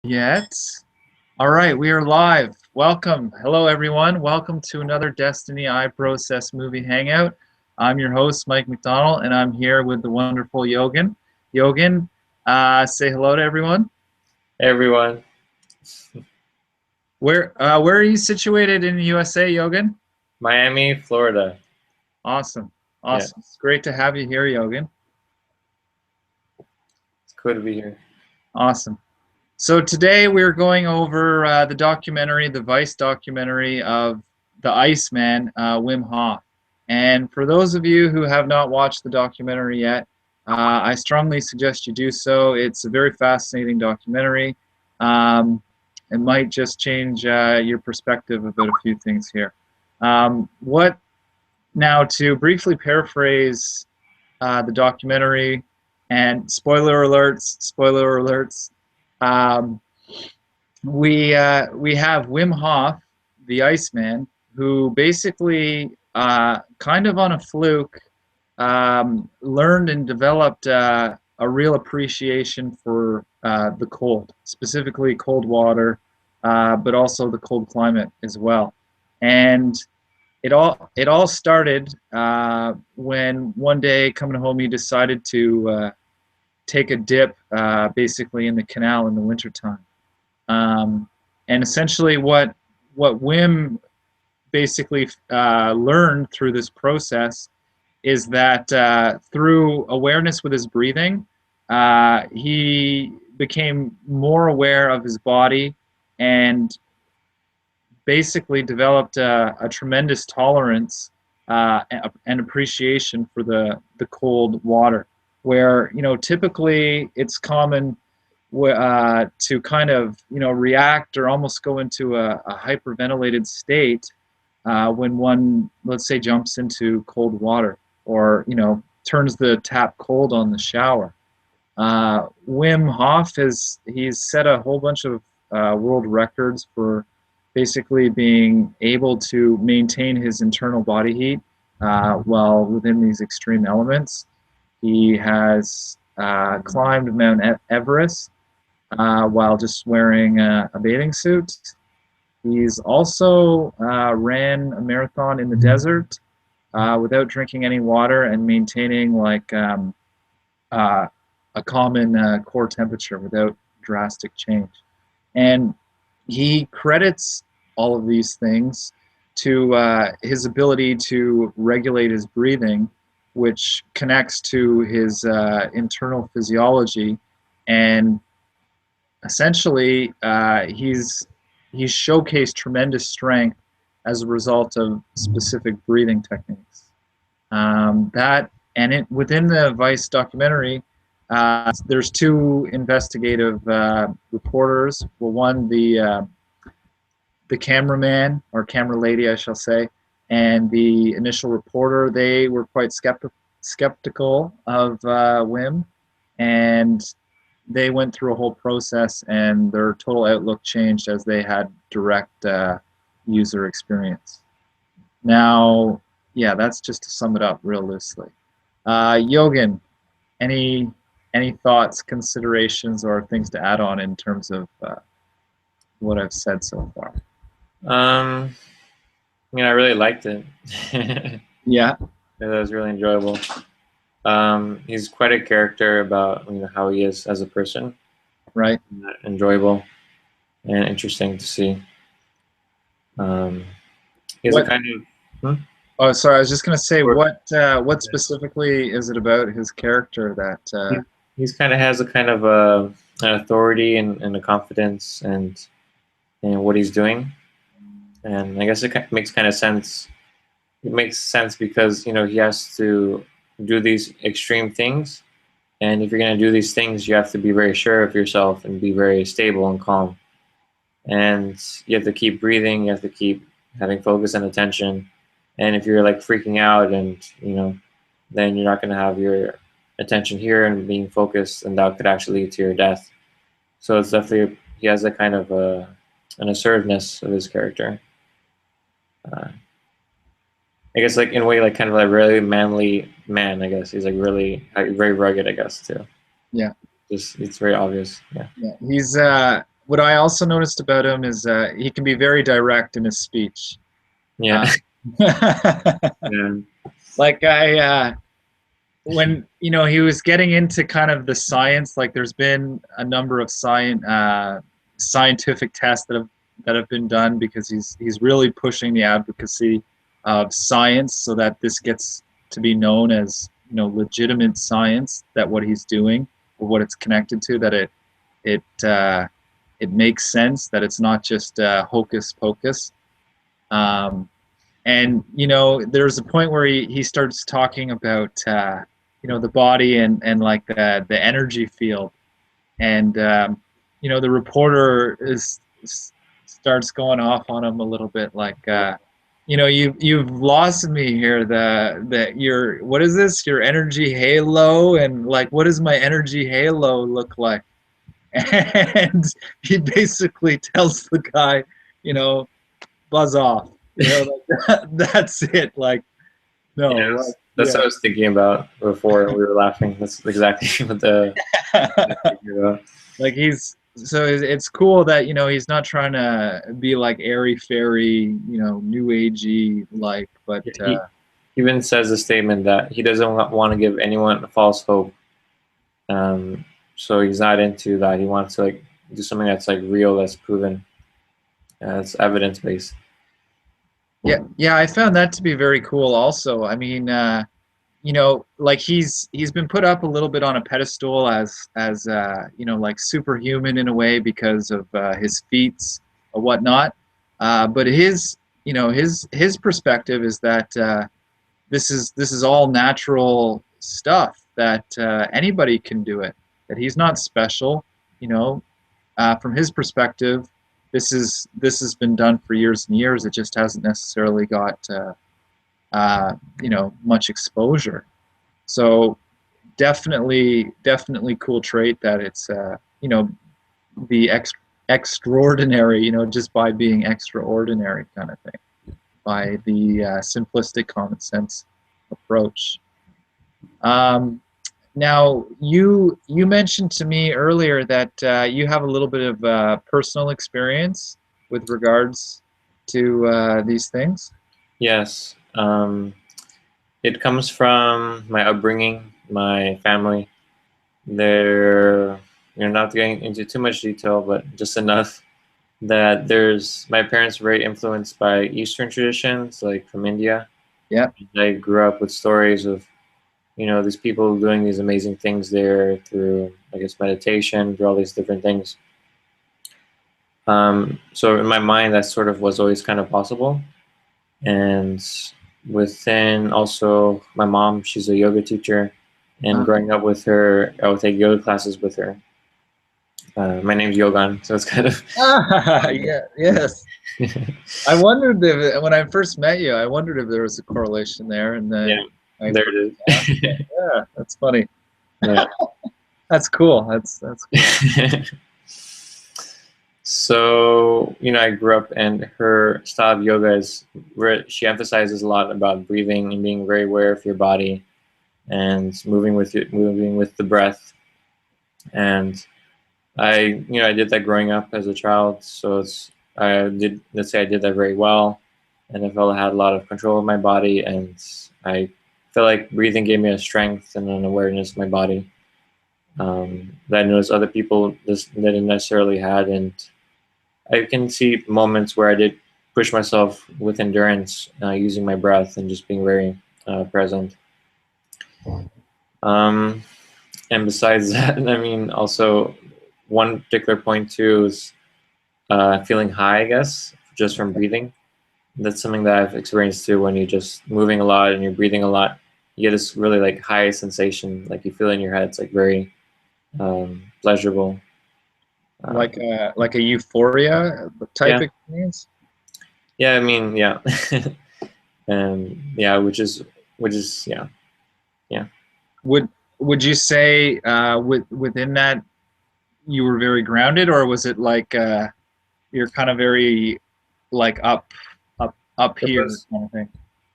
Yet. All right, we are live. Welcome. Hello, everyone. Welcome to another Destiny iProcess movie hangout. I'm your host, Mike McDonald, and I'm here with the wonderful Yogan. Yogan, say hello to everyone. Hey everyone. Where are you situated in the USA, Yogan? Miami, Florida. Awesome. Yeah, Awesome. It's great to have you here, Yogan. it's cool to be here. Awesome. So today we're going over the documentary, the Vice documentary of the IceMan, Wim Hof. And for those of you who have not watched the documentary yet, I strongly suggest you do so. It's a very fascinating documentary. It might just change your perspective about a few things here. What now, to briefly paraphrase the documentary, and spoiler alerts. Um, we have Wim Hof, the Iceman, who basically kind of on a fluke learned and developed a real appreciation for the cold, specifically cold water, but also the cold climate as well. And it all started when one day coming home he decided to take a dip basically in the canal in the wintertime. And essentially what Wim basically learned through this process is that through awareness with his breathing, he became more aware of his body and basically developed a tremendous tolerance and appreciation for the cold water, where typically it's common to kind of react or almost go into a hyperventilated state when one, let's say, jumps into cold water or turns the tap cold on the shower. Wim Hof he's set a whole bunch of world records for basically being able to maintain his internal body heat while within these extreme elements. He has climbed Mount Everest while just wearing a bathing suit. He's also ran a marathon in the desert without drinking any water and maintaining uh, a common core temperature without drastic change. And he credits all of these things to his ability to regulate his breathing, which connects to his internal physiology. And essentially, he's showcased tremendous strength as a result of specific breathing techniques. Within the Vice documentary, there's two investigative reporters. Well, one the cameraman or camera lady, I shall say, and the initial reporter. They were quite skeptical of Wim, and they went through a whole process, and their total outlook changed as they had direct user experience. Now, yeah, that's just to sum it up real loosely. Yogan, any thoughts, considerations, or things to add on in terms of what I've said so far? I really liked it. Yeah. That was really enjoyable. He's quite a character about how he is as a person. Right. Enjoyable and interesting to see. He's a kind of. Oh, sorry. I was just gonna say, what specifically is it about his character that? He's kind of has a kind of an authority and a confidence and what he's doing, and I guess it makes kind of sense. It makes sense because he has to do these extreme things, and if you're going to do these things, you have to be very sure of yourself and be very stable and calm, and you have to keep breathing. You have to keep having focus and attention. And if you're like freaking out and then you're not going to have your attention here and being focused, and that could actually lead to your death. So it's definitely, he has a kind of an assertiveness of his character. I guess like in a way, like kind of like really manly man. I guess he's like really very rugged. I guess too. Yeah. Just it's very obvious. Yeah. Yeah. He's what I also noticed about him is he can be very direct in his speech. Yeah. Uh, Yeah. like when he was getting into kind of the science, like there's been a number of scientific tests that have been done because he's really pushing the advocacy of science so that this gets to be known as legitimate science, that what he's doing or what it's connected to, that it uh, it makes sense, that it's not just hocus pocus. Um, and there's a point where he starts talking about the body and like the energy field, and the reporter starts going off on him a little bit, like you've lost me here, that your, what is this, your energy halo, and like, what does my energy halo look like? And he basically tells the guy, you know buzz off. That's it. Like, no, like, That's yeah. what I was thinking about before we were laughing. That's exactly what the thinking about. Like, it's cool that he's not trying to be like airy fairy, new agey, like, but He even says a statement that he doesn't want to give anyone a false hope. Um, so he's not into that. He wants to like do something that's like real, that's proven, that's evidence based. yeah, I found that to be very cool also. I mean, like he's been put up a little bit on a pedestal as like superhuman in a way because of his feats or whatnot. But his perspective is that this is all natural stuff, that anybody can do it. That he's not special. From his perspective, this has been done for years and years. It just hasn't necessarily got much exposure. So definitely cool trait that it's the extraordinary, just by being extraordinary kind of thing, by the simplistic common sense approach. Um, Now, you mentioned to me earlier that you have a little bit of personal experience with regards to these things. Yes. It comes from my upbringing, my family. They're, not getting into too much detail, but just enough that my parents were very influenced by Eastern traditions, like from India. Yeah. I grew up with stories of, these people doing these amazing things there through, I guess, meditation, through all these different things. So in my mind, that sort of was always kind of possible. And within also my mom, she's a yoga teacher, and growing up with her, I would take yoga classes with her. My name's Yogan, so it's kind of Yeah, yes. I wondered if, when I first met you, I wondered if there was a correlation there, and yeah, then there it is. yeah, that's funny. Yeah. That's cool. That's cool. So, I grew up, and her style of yoga is where she emphasizes a lot about breathing and being very aware of your body and moving with the breath. And I did that growing up as a child. So let's say I did that very well, and I felt I had a lot of control of my body, and I felt like breathing gave me a strength and an awareness of my body that I noticed other people just didn't necessarily had. And I can see moments where I did push myself with endurance, using my breath and just being very present. And besides that, I mean, also one particular point too is feeling high, I guess, just from breathing. That's something that I've experienced too. When you're just moving a lot and you're breathing a lot, you get this really like high sensation, like you feel in your head. It's like very pleasurable. Like a euphoria type Yeah, experience. yeah. I mean, yeah, and yeah, which is yeah, yeah. Would you say within that you were very grounded, or was it like you're kind of very like up It here was, kind of thing?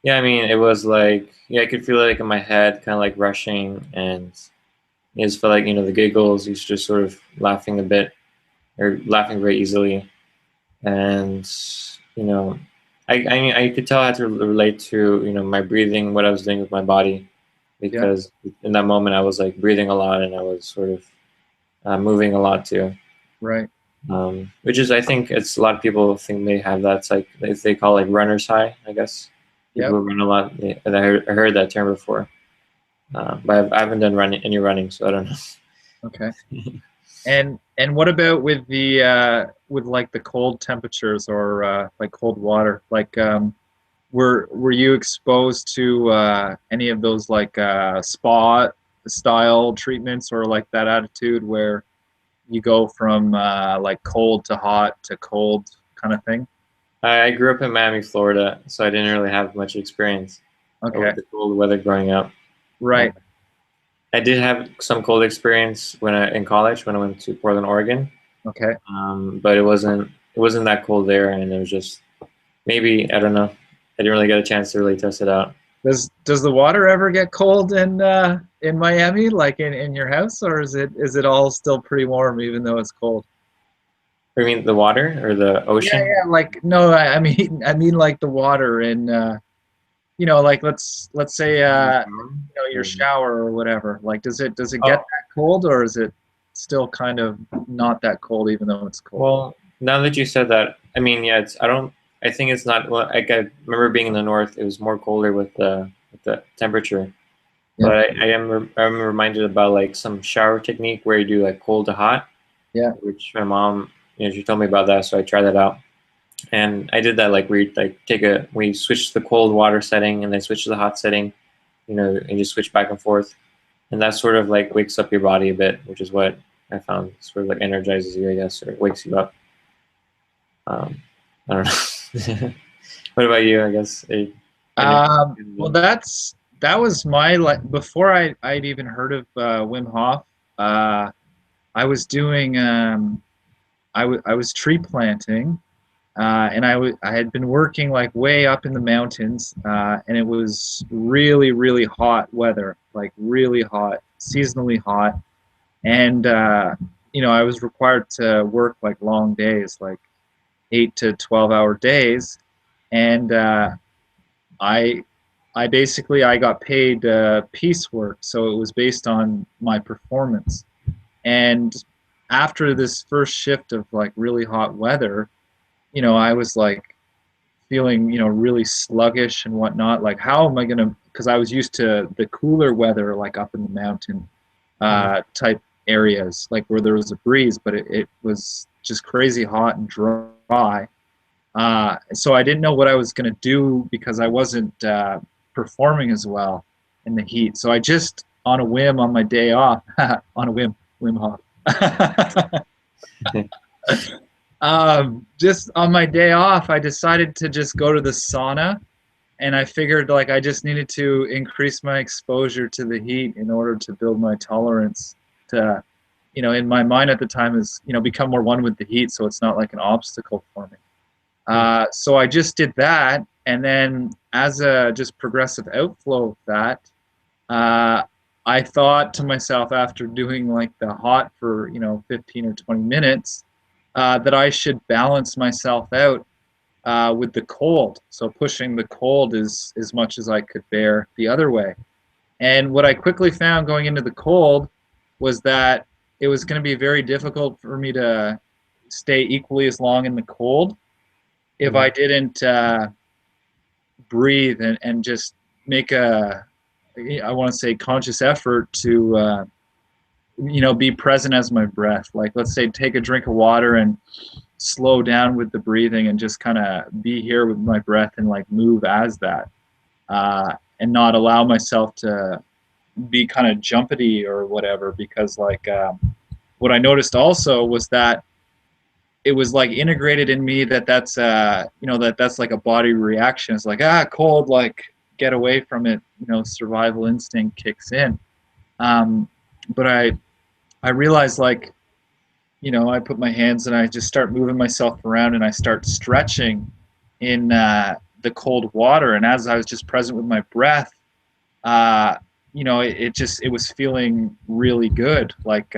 yeah. I mean, it was like, yeah, I could feel it like in my head, kind of like rushing, and it just felt like the giggles. He's just sort of laughing a bit, or laughing very easily, and you know, I could tell I had to relate to my breathing, what I was doing with my body, Yeah. because in that moment I was like breathing a lot and I was sort of moving a lot too. Right. Which is, I think it's a lot of people think they have that. It's like they call it like runner's high, I guess. People Yep. who run a lot. I heard that term before, but I haven't done any running, so I don't know. Okay. And what about with the with like the cold temperatures or like cold water? Like were you exposed to any of those like spa style treatments or like that attitude where you go from like cold to hot to cold kind of thing? I grew up in Miami, Florida, so I didn't really have much experience Okay. with the cold weather growing up. Uh, Right. I did have some cold experience in college when I went to Portland, Oregon, Okay. but it wasn't that cold there, and it was just maybe, I don't know. I didn't really get a chance to really test it out. Does the water ever get cold in Miami, like in your house, or is it all still pretty warm even though it's cold? I mean, the water or the Yeah, ocean? yeah. Like no, I mean like the water in you know, like let's say you know your shower or whatever. Like does it get Oh, that cold or is it still kind of not that cold even though it's cold? well, now that you said that, I mean, yeah, I don't. I think it's not. Well, like, I remember being in the north; it was more colder with the temperature. Yeah, But I'm reminded about like some shower technique where you do like cold to hot, yeah. which my mom, she told me about that, so I tried that out. And I did that like where you like we switch the cold water setting and then switch to the hot setting, and just switch back and forth. And that sort of like wakes up your body a bit, which is what I found sort of like energizes you, I guess, or wakes you up. Um, I don't know. What about you? I guess any. Well, that was my like before I'd even heard of Wim Hof. Uh, I was doing I was tree planting, and I had been working like way up in the mountains, and it was really really hot weather, like really hot, seasonally hot, and you know I was required to work like long days, like 8 to 12 hour days, and I I basically I got paid piecework, so it was based on my performance. And after this first shift of like really hot weather, you know, I was like feeling, you know, really sluggish and whatnot. Like, how am I gonna? Because I was used to the cooler weather, like up in the mountain type areas, like where there was a breeze, but it was just crazy hot and dry. So I didn't know what I was gonna do because I wasn't performing as well in the heat. So I just, on a whim, on my day off, on a whim, Wim Hof. Just on my day off, I decided to just go to the sauna, and I figured like I just needed to increase my exposure to the heat in order to build my tolerance to, you know, in my mind at the time is, you know, become more one with the heat, so it's not like an obstacle for me. So I just did that, and then as a just progressive outflow of that, uh, I thought to myself after doing like the hot for 15 or 20 minutes that I should balance myself out with the cold. So pushing the cold as much as I could bear the other way. And what I quickly found going into the cold was that it was going to be very difficult for me to stay equally as long in the cold if I didn't breathe and just make a, I want to say, conscious effort to be present as my breath. Like, let's say take a drink of water and slow down with the breathing and just kind of be here with my breath and like move as that, and not allow myself to be kind of jumpity or whatever. Because like what I noticed also was that it was like integrated in me that that's like a body reaction. It's like, cold, like get away from it. Survival instinct kicks in. But I realized, like, I put my hands and I just start moving myself around and I start stretching in the cold water. And as I was just present with my breath, uh, it was feeling really good. Like,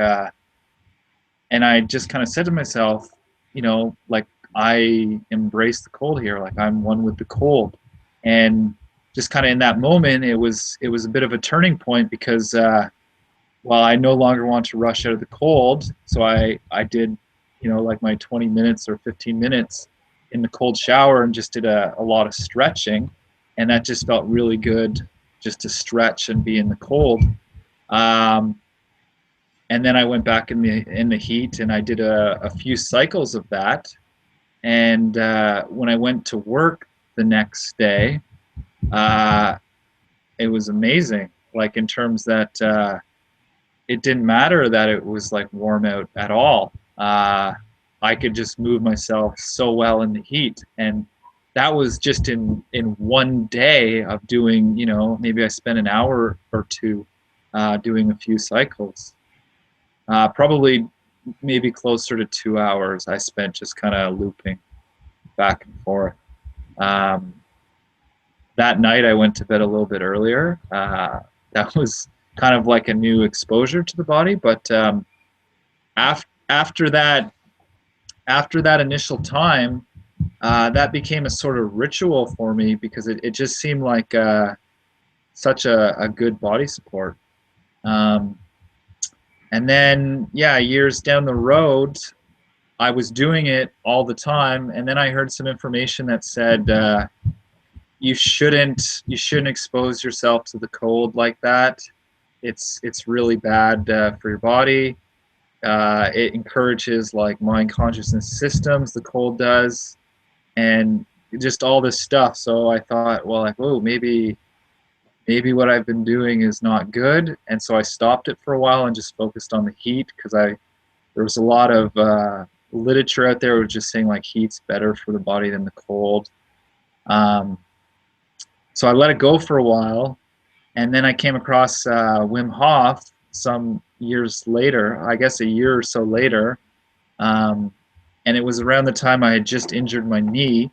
and I just kind of said to myself, like I embrace the cold here, like I'm one with the cold. And just kind of in that moment, it was a bit of a turning point because well, I no longer want to rush out of the cold, so I did, like my 20 minutes or 15 minutes in the cold shower and just did a lot of stretching, and that just felt really good, just to stretch and be in the cold. Um, and then I went back in the heat and I did a few cycles of that. And when I went to work the next day, uh, it was amazing. Like in terms that it didn't matter that it was like warm out at all. I could just move myself so well in the heat, and that was just in one day of doing. Maybe I spent an hour or two doing a few cycles. Probably maybe closer to 2 hours I spent just kind of looping back and forth. Um, that night I went to bed a little bit earlier. That was kind of like a new exposure to the body, but after that, initial time, that became a sort of ritual for me because it just seemed like such a good body support. Um, and then, yeah, years down the road, I was doing it all the time, and then I heard some information that said you shouldn't expose yourself to the cold like that. It's really bad for your body. It encourages like mind consciousness systems. The cold does, and just all this stuff. So I thought, well, like, oh, maybe what I've been doing is not good, and so I stopped it for a while and just focused on the heat because there was a lot of literature out there was just saying like heat's better for the body than the cold. Um, so I let it go for a while, and then I came across Wim Hof some years later, I guess a year or so later, um, and it was around the time I had just injured my knee,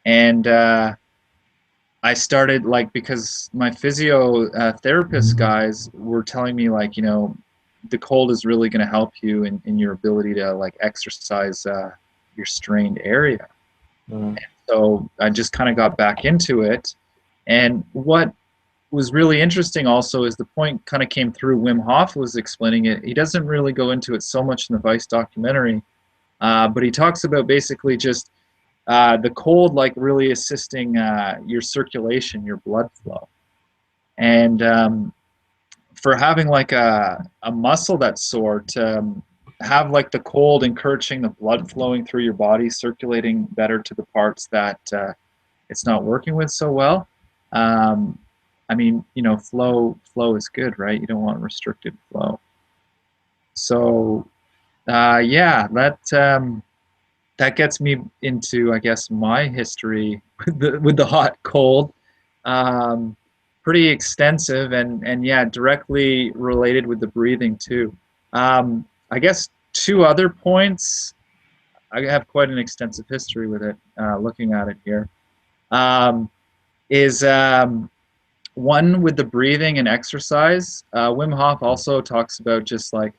and I started like because my physio therapist guys were telling me like the cold is really going to help you in your ability to like exercise your strained area. Mm. So I just kind of got back into it, and what was really interesting also is the point kind of came through. Wim Hof was explaining it. He doesn't really go into it so much in the Vice documentary, but he talks about basically just the cold like really assisting your circulation, your blood flow. And for having like a muscle that's sore, to have like the cold encouraging the blood flowing through your body, circulating better to the parts that it's not working with so well. Um, I mean, flow is good, right? You don't want restricted flow. So yeah, that gets me into, I guess, my history with the hot cold. Um, Pretty extensive, and yeah, directly related with the breathing too. I guess two other points. I have quite an extensive history with it. Looking at it here, um, is one with the breathing and exercise. Wim Hof also talks about just like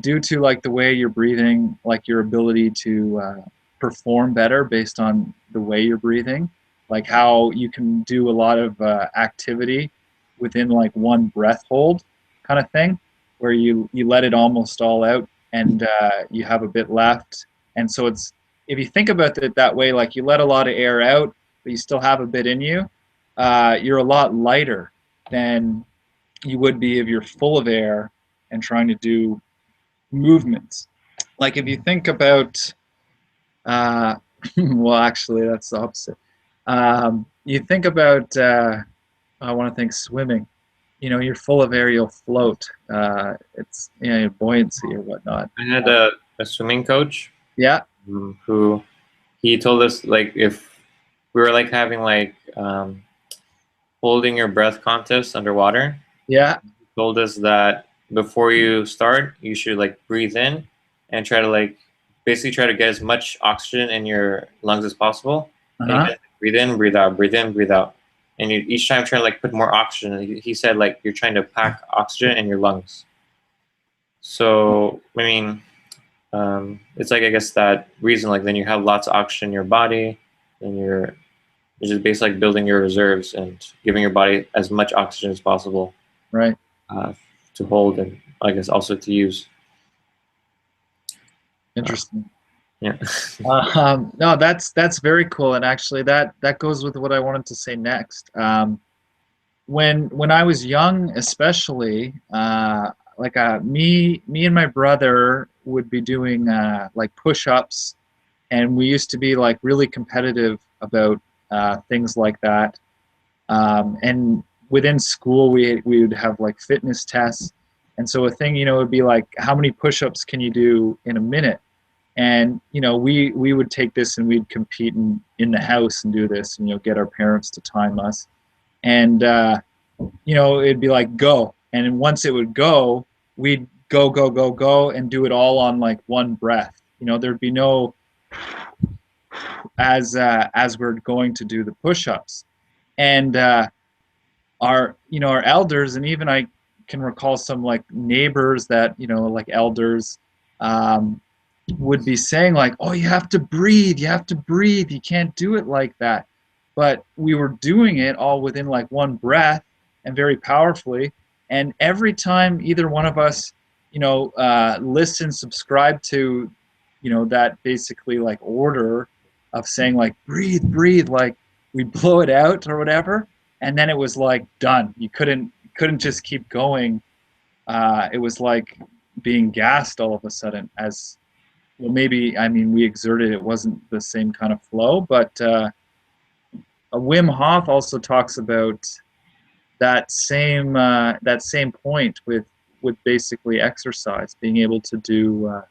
due to like the way you're breathing, like your ability to perform better based on the way you're breathing, like how you can do a lot of activity within like one breath hold kind of thing, where you let it almost all out and you have a bit left, and so it's if you think about it that way, like you let a lot of air out, but you still have a bit in you. You're a lot lighter than you would be if you're full of air and trying to do movements. Like if you think about, well, actually, that's the opposite. You think about, I want to think swimming. You're full of air, you'll float. It's buoyancy or whatnot. I had a swimming coach Yeah, who he told us like if we were like having like holding your breath contest underwater. yeah, He told us that before you start, you should like breathe in and try to like basically try to get as much oxygen in your lungs as possible. And you uh-huh. just breathe in, breathe out, breathe in, breathe out. And you each time try to like put more oxygen. He said like you're trying to pack oxygen in your lungs. So I mean, it's like, I guess, that reason, like then you have lots of oxygen in your body, and you're just basically like building your reserves and giving your body as much oxygen as possible, Right. uh, to hold, and I guess also to use. Interesting. Yeah. No, that's very cool, and actually that goes with what I wanted to say next. When I was young, especially, like me and my brother would be doing like push-ups, and we used to be like really competitive about things like that. And within school, we would have like fitness tests, and so a thing, would be like, how many push-ups can you do in a minute? And we would take this and we'd compete in the house and do this, and get our parents to time us, and it'd be like go, and once it would go, we'd go go go go and do it all on like one breath. There'd be no as we're going to do the push-ups, and our elders, and even I can recall some like neighbors that like elders, um, would be saying like, oh, you have to breathe, you can't do it like that. But we were doing it all within like one breath and very powerfully. And every time either one of us listen, subscribe to that basically like order of saying like breathe, like we blow it out or whatever, and then it was like done. You couldn't just keep going. It was like being gassed all of a sudden. As well, maybe, I mean, we exerted, it wasn't the same kind of flow, but Wim Hof also talks about that same point with basically exercise, being able to do.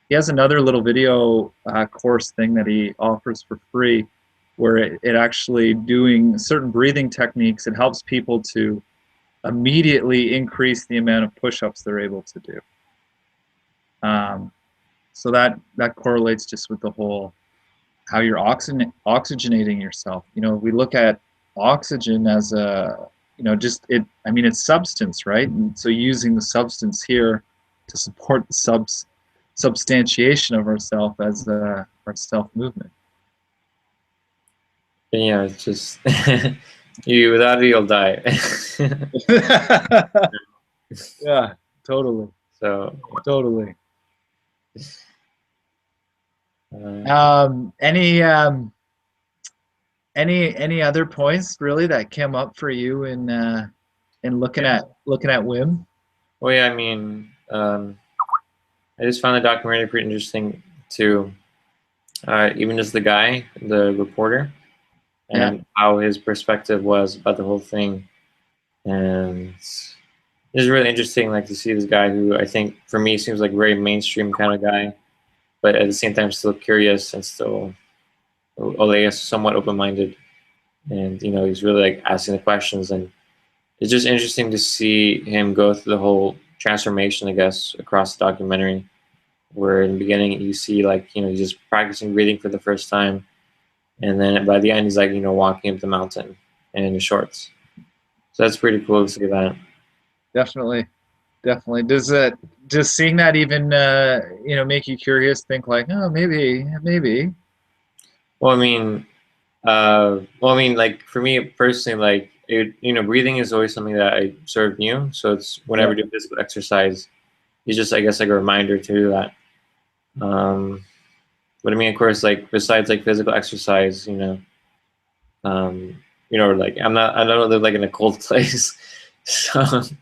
He has another little video course thing that he offers for free, where it actually doing certain breathing techniques. It helps people to immediately increase the amount of push-ups they're able to do. So that correlates just with the whole how you're oxygenating yourself. We look at oxygen as a just it. I mean, it's substance, right? And so using the substance here to support the substantiation of ourself as our self movement. Yeah, it's just you, without it, you'll die. Yeah, totally, So, totally. uh, Any other points really that came up for you in looking yeah. at Wim? Well, yeah, I mean, I just found the documentary pretty interesting too. Even just the guy, the reporter, Yeah, and how his perspective was about the whole thing. And it's really interesting, like, to see this guy who I think for me seems like a very mainstream kind of guy, but at the same time still curious and still, I guess, somewhat open-minded. And he's really like asking the questions, and it's just interesting to see him go through the whole transformation, I guess, across the documentary. Where in the beginning you see like he's just practicing breathing for the first time, and then by the end he's like walking up the mountain and in his shorts. So that's pretty cool to see that. definitely, definitely. Does seeing that even make you curious? Think like, oh, maybe. Well, I mean, like for me personally, like breathing is always something that I sort of knew. So it's whenever Yeah, I do physical exercise, it's just, I guess, like a reminder to do that. Um, but I mean, of course, like besides like physical exercise, um, like I don't live like in a cold place, so I don't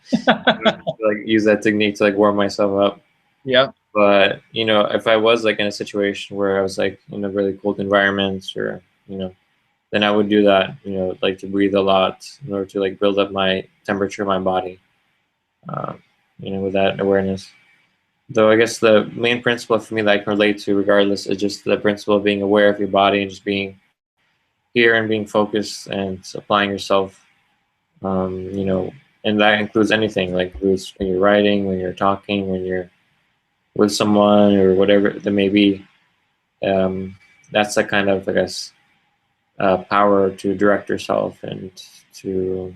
have to, like use that technique to like warm myself up. yeah, But if I was like in a situation where I was like in a really cold environment, or then I would do that. Like to breathe a lot in order to like build up my temperature of my body. Um, with that awareness. Though I guess the main principle for me that I can relate to, regardless, is just the principle of being aware of your body and just being here and being focused and applying yourself. And that includes anything, like when you're writing, when you're talking, when you're with someone, or whatever that may be. Um, that's a kind of, I guess, power to direct yourself and to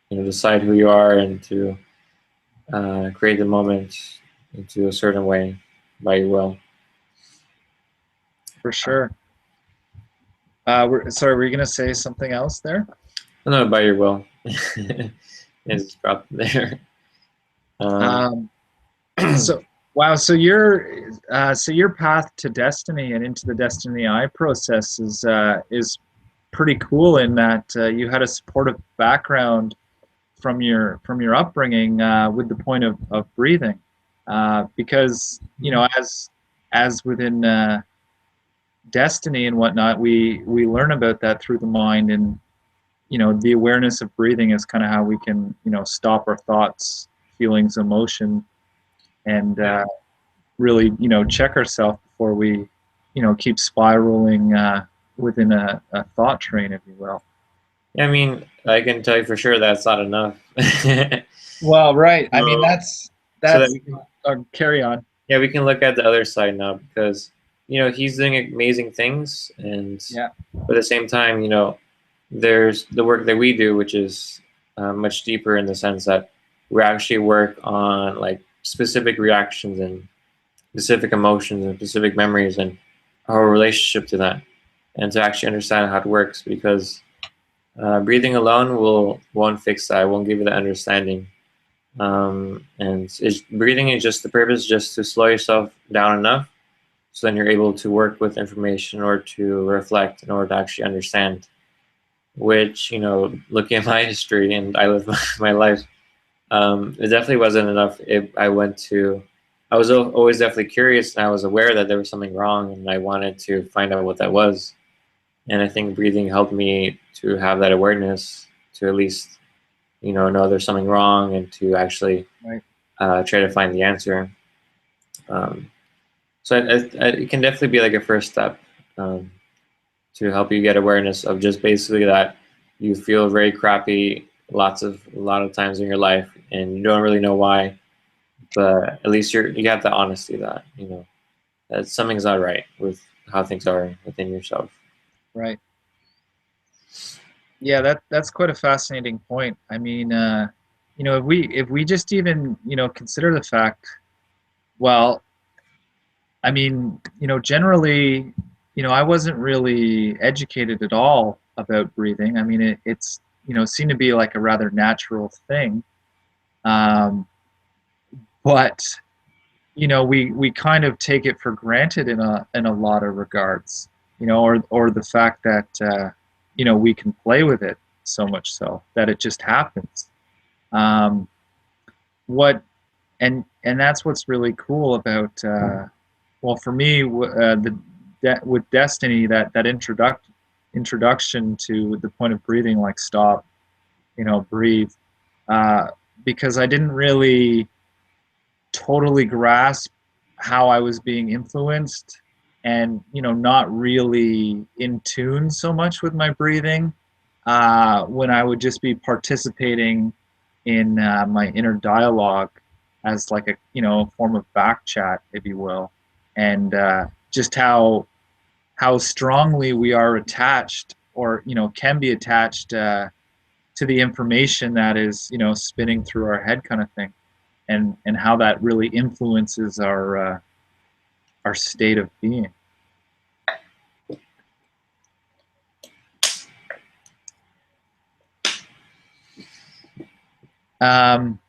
decide who you are, and to create the moment into a certain way by your will. for sure. Sorry, were you gonna say something else there? I don't know about your will. It's dropped there. Um, Um, so wow, so your path to destiny and into the Destiny I process is pretty cool in that you had a supportive background from your upbringing with the point of breathing, because you know as within destiny and whatnot, we learn about that through the mind, and you know the awareness of breathing is kind of how we can stop our thoughts, feelings, emotion, and really check ourselves before we keep spiraling within a thought train, if you will. I mean, I can tell you for sure that's not enough. Well, right. I mean, So, so that that's carry on. yeah, we can look at the other side now because he's doing amazing things, and Yeah. but at the same time, there's the work that we do, which is much deeper in the sense that we actually work on like specific reactions and specific emotions and specific memories and our relationship to that, and to actually understand how it works because breathing alone won't fix that. It won't give you the understanding. And breathing is just the purpose, just to slow yourself down enough so then you're able to work with information in order to reflect, in order to actually understand. Which, looking at my history and I live my life, it definitely wasn't enough. I was always definitely curious, and I was aware that there was something wrong, and I wanted to find out what that was. And I think breathing helped me to have that awareness, to at least know there's something wrong, and to actually Right. try to find the answer. Um, so it can definitely be like a first step um, to help you get awareness of just basically that you feel very crappy a lot of times in your life, and you don't really know why, but at least you have the honesty that that something's not right with how things are within yourself. Right. Yeah, that's quite a fascinating point. I mean, if we just even consider the fact, well, I mean, generally, I wasn't really educated at all about breathing. I mean, it's seemed to be like a rather natural thing, um, but we kind of take it for granted in a lot of regards, or the fact that we can play with it so much so that it just happens. Um, what and that's what's really cool about well, for me, with Destiny, that introduction to the point of breathing, like stop, breathe, uh, because I didn't really totally grasp how I was being influenced, and not really in tune so much with my breathing, when I would just be participating in my inner dialogue as like a form of back chat, if you will, and just how strongly we are attached, or can be attached to the information that is spinning through our head, kind of thing, and how that really influences our state of being. Um,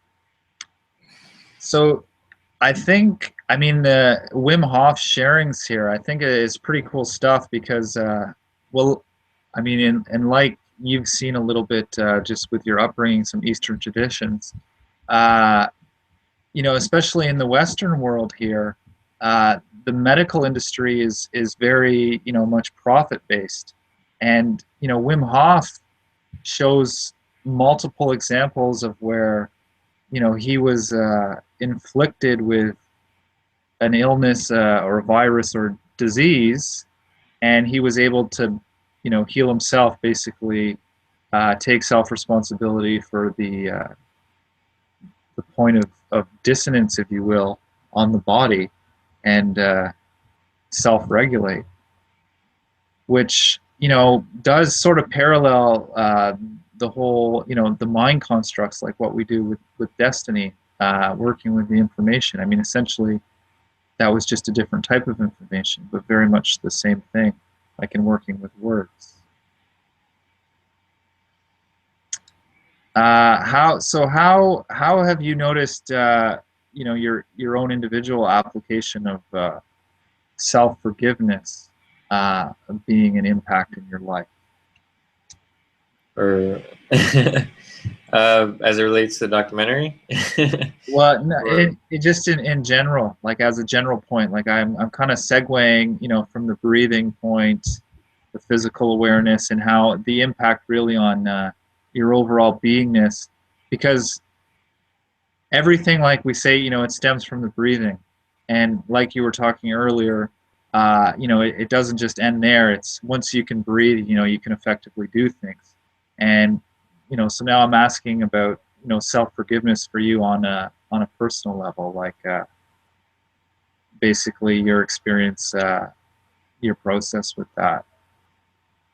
so I think, I mean, the Wim Hof sharings here, I think is pretty cool stuff because, well, I mean, and like you've seen a little bit just with your upbringing, some Eastern traditions, uh, especially in the Western world here, the medical industry is very, much profit based, and Wim Hof shows multiple examples of where he was inflicted with an illness or a virus or disease, and he was able to heal himself, basically take self responsibility for the point of dissonance, if you will, on the body, and self regulate, which does sort of parallel the whole the mind constructs, like what we do with Destiny, working with the information. I mean, essentially, that was just a different type of information, but very much the same thing, like in working with words. How have you noticed your own individual application of self forgiveness being an impact in your life? Or as it relates to the documentary? Well, no, Or it just in general, like as a general point, like I'm kind of segueing, from the breathing point, the physical awareness, and how the impact really on your overall beingness, because everything, like we say, it stems from the breathing, and like you were talking earlier, it doesn't just end there. It's once you can breathe, you can effectively do things, and so now I'm asking about self forgiveness for you on a personal level, like basically your experience, your process with that,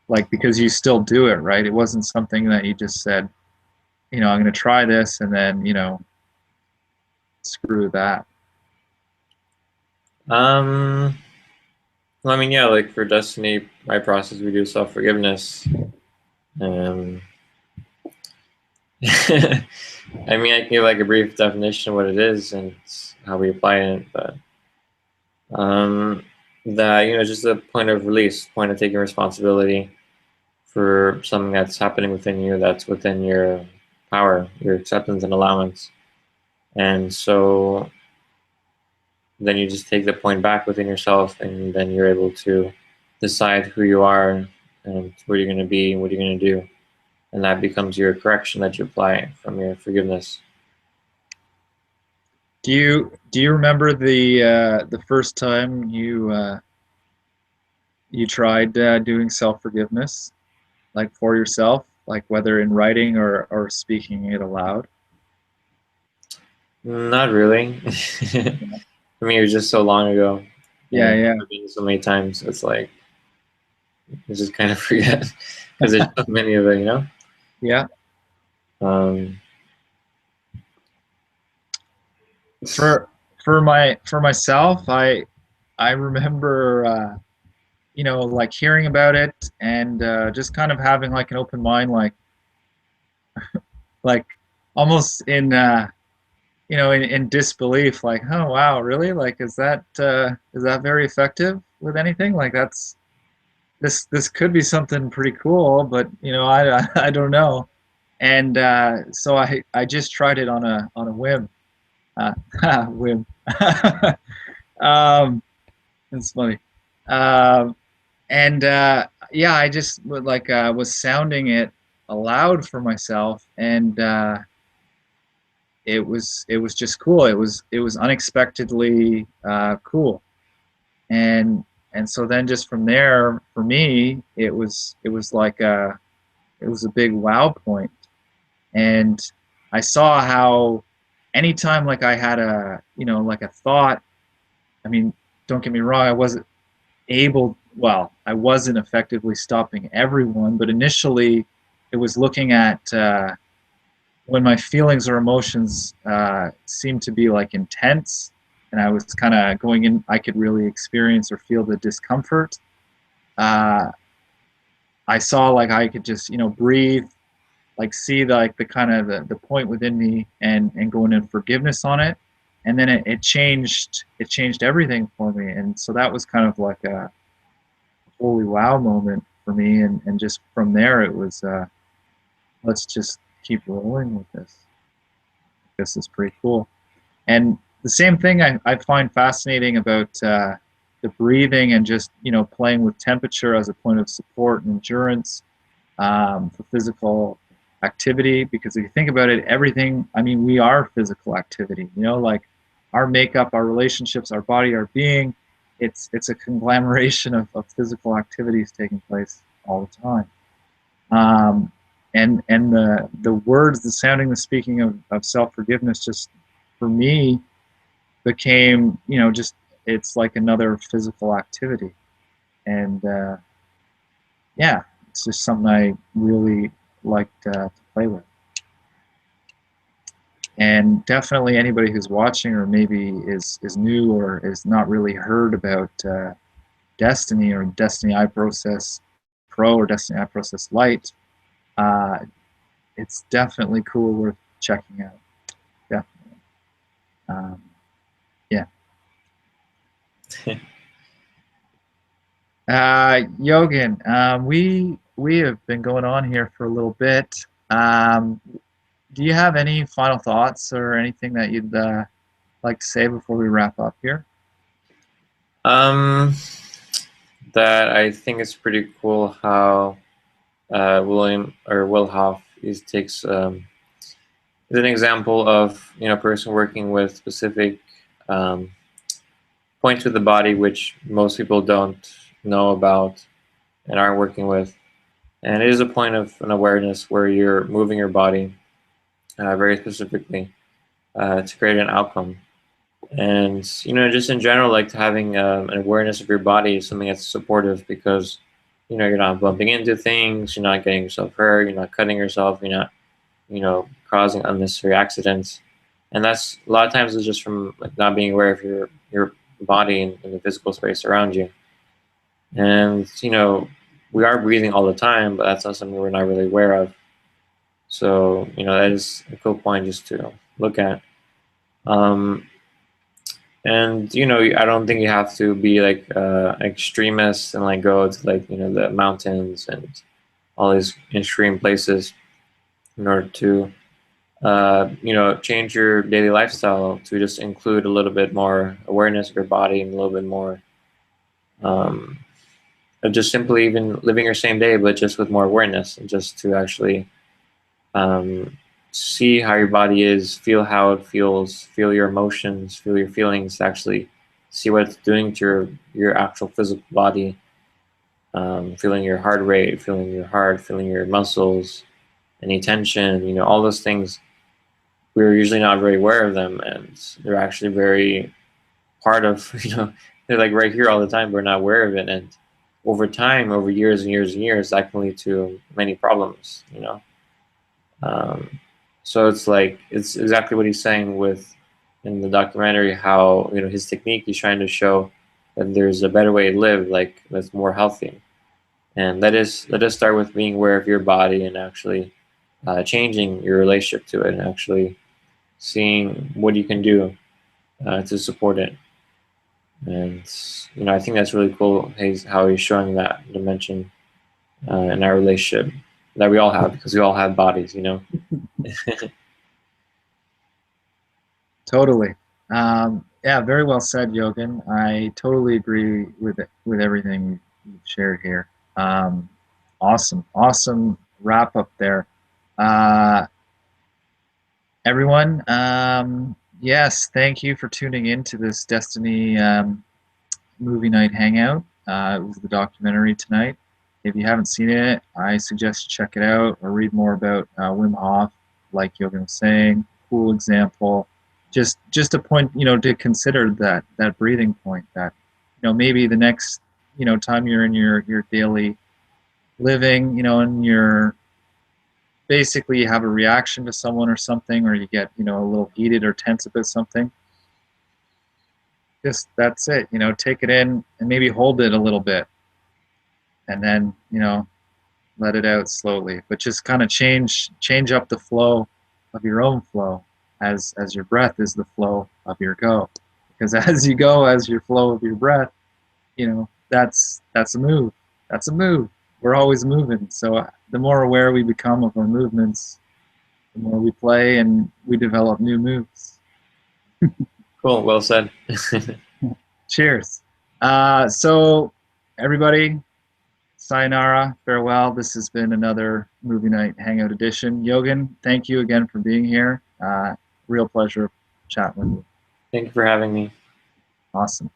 like because you still do it, right? It wasn't something that you just said, I'm going to try this and then screw that. um, well, I mean, yeah, like for Destiny, my process, we do self forgiveness. Um, I mean, I can give like a brief definition of what it is and how we apply it, but that just a point of release, point of taking responsibility for something that's happening within you, that's within your power, your acceptance and allowance, and so then you just take the point back within yourself, and then you're able to decide who you are and what you're going to be and what you're going to do, and that becomes your correction that you apply from your forgiveness. Do you remember the first time you tried doing self forgiveness, like for yourself, like whether in writing or speaking it aloud? Not really. I mean, it was just so long ago, Yeah, and yeah, I've been so many times. It's like you just kind of forget because there's so many of it. yeah. Um, For for myself, I remember like hearing about it and just kind of having like an open mind, like almost in in disbelief, like, oh wow, really? Like, is that very effective with anything? Like, this could be something pretty cool, but I don't know. And so I just tried it on a whim. Uh, whim. um, it's funny. Um, and yeah, I just was sounding it aloud for myself, and it was just cool. It was unexpectedly cool, and so then just from there, for me, it was a big wow point, and I saw how anytime like I had a like a thought. I mean, don't get me wrong, I wasn't effectively stopping everyone, but initially it was looking at when my feelings or emotions seemed to be like intense, and I was kind of going in, I could really experience or feel the discomfort. Uh, I saw like I could just breathe, like see the kind of the point within me, and going in forgiveness on it, and then it changed everything for me, and so that was kind of like a holy wow moment for me, and just from there it was let's just keep rolling with this. This is pretty cool. And the same thing I find fascinating about the breathing and just playing with temperature as a point of support and endurance for physical activity. Because if you think about it, everything, I mean, we are physical activity. Like our makeup, our relationships, our body, our being. It's a conglomeration of physical activities taking place all the time. Um, and the words, the sounding, the speaking of self forgiveness, just for me became just it's like another physical activity, and yeah, it's just something I really liked to play with. And definitely anybody who's watching or maybe is new or is not really heard about Desteni or Desteni iProcess Pro or Desteni iProcess Lite, uh, it's definitely cool, worth checking out. Definitely. Um, yeah. Yogan, we have been going on here for a little bit. Do you have any final thoughts or anything that you'd like to say before we wrap up here? Um, that I think it's pretty cool how William or Will Hof takes is an example of a person working with specific um, points with the body which most people don't know about and aren't working with, and it is a point of an awareness where you're moving your body very specifically to create an outcome. And just in general, like having an awareness of your body is something that's supportive because you're not bumping into things, you're not getting yourself hurt, you're not cutting yourself, you're not causing unnecessary accidents. And that's a lot of times it's just from like not being aware of your body and the physical space around you. And we are breathing all the time, but that's not something we're not really aware of. So that is a cool point just to look at. Um, and I don't think you have to be like extremist and like go to like the mountains and all these extreme places in order to change your daily lifestyle to just include a little bit more awareness of your body and a little bit more um, of just simply even living your same day, but just with more awareness and just to actually um, see how your body is, feel how it feels, feel your emotions, feel your feelings, actually see what it's doing to your actual physical body, feeling your heart rate, feeling your heart, feeling your muscles, any tension, all those things. We're usually not very aware of them, and they're actually very part of, they're like right here all the time. We're not aware of it. And over time, over years and years and years, that can lead to many problems. Um, so it's like it's exactly what he's saying with in the documentary, how his technique, he's trying to show that there's a better way to live, like that's more healthy. And let us start with being aware of your body and actually changing your relationship to it and actually seeing what you can do to support it. And I think that's really cool. How he's showing that dimension in our relationship that we all have, because we all have bodies. Totally. Yeah, very well said, Yogan. I totally agree with everything you've shared here. Um, awesome wrap up there. Uh, Everyone, yes, thank you for tuning in to this Desteni movie night hangout. It was the documentary tonight. If you haven't seen it, I suggest you check it out or read more about Wim Hof, like Yogan was saying. Cool example. Just a point, to consider that breathing point. That maybe the next time you're in your daily living, and you're basically you have a reaction to someone or something, or you get a little heated or tense about something. Just that's it. Take it in and maybe hold it a little bit, and then let it out slowly. But just kind of change up the flow of your own flow, as your breath is the flow of your go. Because as you go, as your flow of your breath, that's a move. That's a move. We're always moving. So the more aware we become of our movements, the more we play and we develop new moves. Cool. Well said. Cheers. So everybody, sayonara, farewell. This has been another movie night hangout edition. Yogan, thank you again for being here. Real pleasure chatting with you. Thank you for having me. Awesome.